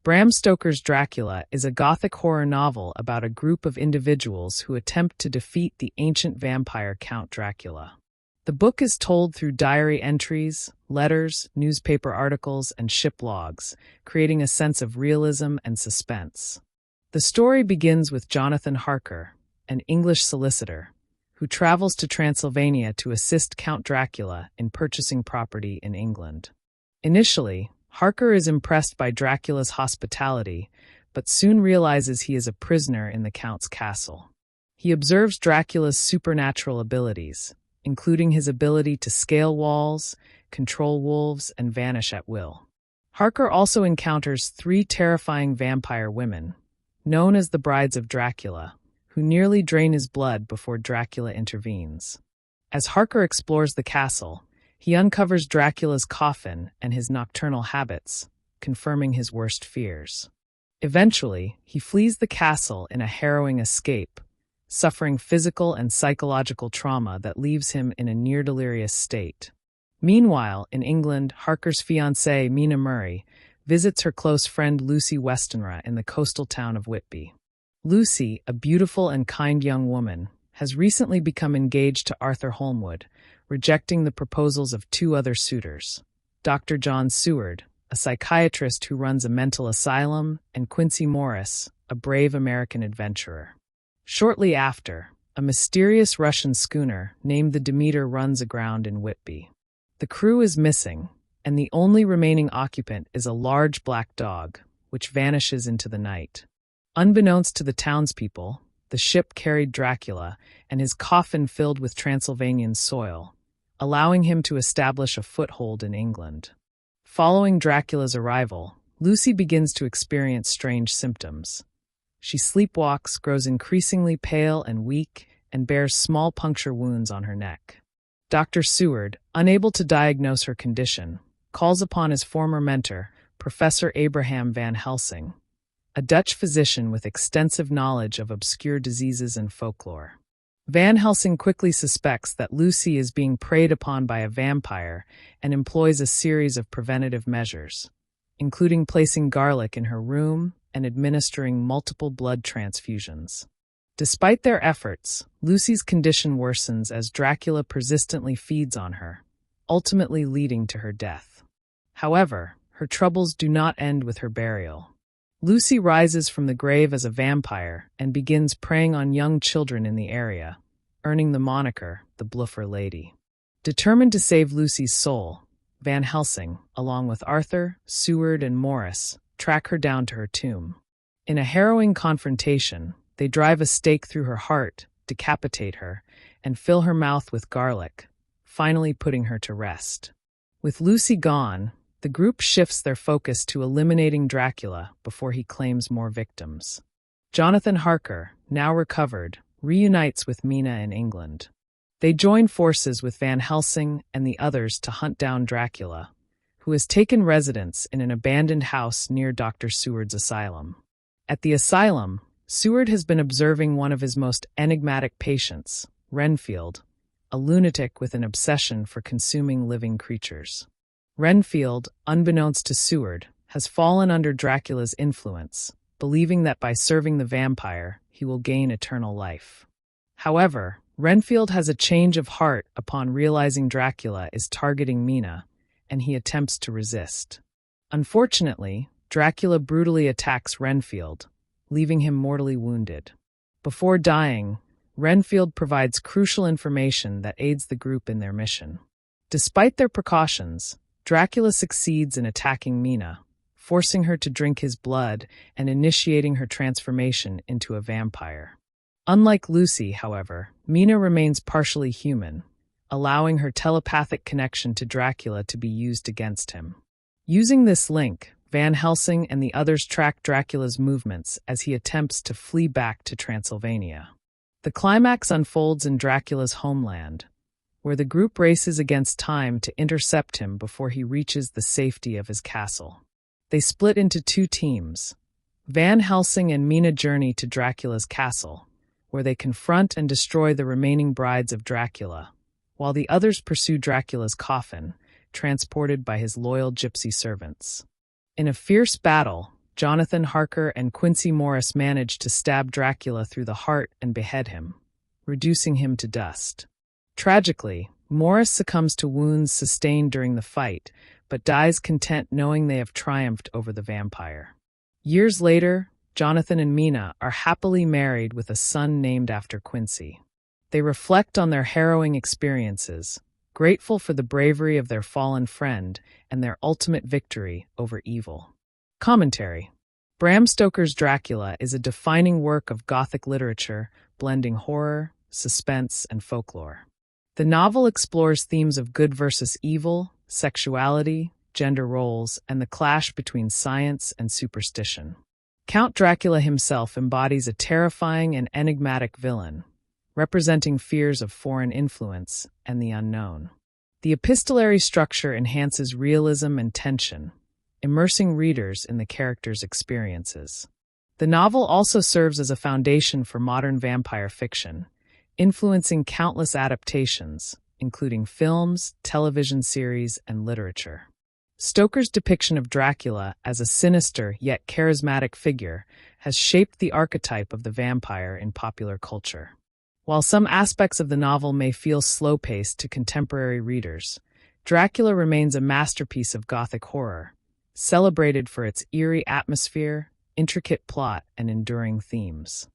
Bram Stoker's Dracula is a gothic horror novel about a group of individuals who attempt to defeat the ancient vampire Count Dracula. The book is told through diary entries, letters, newspaper articles, and ship logs, creating a sense of realism and suspense. The story begins with Jonathan Harker, an English solicitor, who travels to Transylvania to assist Count Dracula in purchasing property in England. Initially, Harker is impressed by Dracula's hospitality, but soon realizes he is a prisoner in the Count's castle. He observes Dracula's supernatural abilities, including his ability to scale walls, control wolves, and vanish at will. Harker also encounters 3 terrifying vampire women, known as the Brides of Dracula, who nearly drain his blood before Dracula intervenes. As Harker explores the castle, he uncovers Dracula's coffin and his nocturnal habits, confirming his worst fears. Eventually, he flees the castle in a harrowing escape, suffering physical and psychological trauma that leaves him in a near-delirious state. Meanwhile, in England, Harker's fiancée, Mina Murray, visits her close friend Lucy Westenra in the coastal town of Whitby. Lucy, a beautiful and kind young woman, has recently become engaged to Arthur Holmwood, rejecting the proposals of 2 other suitors, Dr. John Seward, a psychiatrist who runs a mental asylum, and Quincy Morris, a brave American adventurer. Shortly after, a mysterious Russian schooner named the Demeter runs aground in Whitby. The crew is missing, and the only remaining occupant is a large black dog, which vanishes into the night. Unbeknownst to the townspeople, the ship carried Dracula and his coffin filled with Transylvanian soil, allowing him to establish a foothold in England. Following Dracula's arrival, Lucy begins to experience strange symptoms. She sleepwalks, grows increasingly pale and weak, and bears small puncture wounds on her neck. Dr. Seward, unable to diagnose her condition, calls upon his former mentor, Professor Abraham Van Helsing, a Dutch physician with extensive knowledge of obscure diseases and folklore. Van Helsing quickly suspects that Lucy is being preyed upon by a vampire and employs a series of preventative measures, including placing garlic in her room and administering multiple blood transfusions. Despite their efforts, Lucy's condition worsens as Dracula persistently feeds on her, ultimately leading to her death. However, her troubles do not end with her burial. Lucy rises from the grave as a vampire and begins preying on young children in the area, earning the moniker, the Bluffer Lady. Determined to save Lucy's soul, Van Helsing, along with Arthur, Seward, and Morris, track her down to her tomb. In a harrowing confrontation, they drive a stake through her heart, decapitate her, and fill her mouth with garlic, finally putting her to rest. With Lucy gone, the group shifts their focus to eliminating Dracula before he claims more victims. Jonathan Harker, now recovered, reunites with Mina in England. They join forces with Van Helsing and the others to hunt down Dracula, who has taken residence in an abandoned house near Dr. Seward's asylum. At the asylum, Seward has been observing one of his most enigmatic patients, Renfield, a lunatic with an obsession for consuming living creatures. Renfield, unbeknownst to Seward, has fallen under Dracula's influence, believing that by serving the vampire, he will gain eternal life. However, Renfield has a change of heart upon realizing Dracula is targeting Mina, and he attempts to resist. Unfortunately, Dracula brutally attacks Renfield, leaving him mortally wounded. Before dying, Renfield provides crucial information that aids the group in their mission. Despite their precautions, Dracula succeeds in attacking Mina, forcing her to drink his blood and initiating her transformation into a vampire. Unlike Lucy, however, Mina remains partially human, allowing her telepathic connection to Dracula to be used against him. Using this link, Van Helsing and the others track Dracula's movements as he attempts to flee back to Transylvania. The climax unfolds in Dracula's homeland, where the group races against time to intercept him before he reaches the safety of his castle. They split into 2 teams. Van Helsing and Mina journey to Dracula's castle, where they confront and destroy the remaining brides of Dracula, while the others pursue Dracula's coffin, transported by his loyal gypsy servants. In a fierce battle, Jonathan Harker and Quincy Morris manage to stab Dracula through the heart and behead him, reducing him to dust. Tragically, Morris succumbs to wounds sustained during the fight, but dies content knowing they have triumphed over the vampire. Years later, Jonathan and Mina are happily married with a son named after Quincy. They reflect on their harrowing experiences, grateful for the bravery of their fallen friend and their ultimate victory over evil. Commentary. Bram Stoker's Dracula is a defining work of Gothic literature, blending horror, suspense, and folklore. The novel explores themes of good versus evil, sexuality, gender roles, and the clash between science and superstition. Count Dracula himself embodies a terrifying and enigmatic villain, representing fears of foreign influence and the unknown. The epistolary structure enhances realism and tension, immersing readers in the characters' experiences. The novel also serves as a foundation for modern vampire fiction, influencing countless adaptations, including films, television series, and literature. Stoker's depiction of Dracula as a sinister yet charismatic figure has shaped the archetype of the vampire in popular culture. While some aspects of the novel may feel slow-paced to contemporary readers, Dracula remains a masterpiece of Gothic horror, celebrated for its eerie atmosphere, intricate plot, and enduring themes.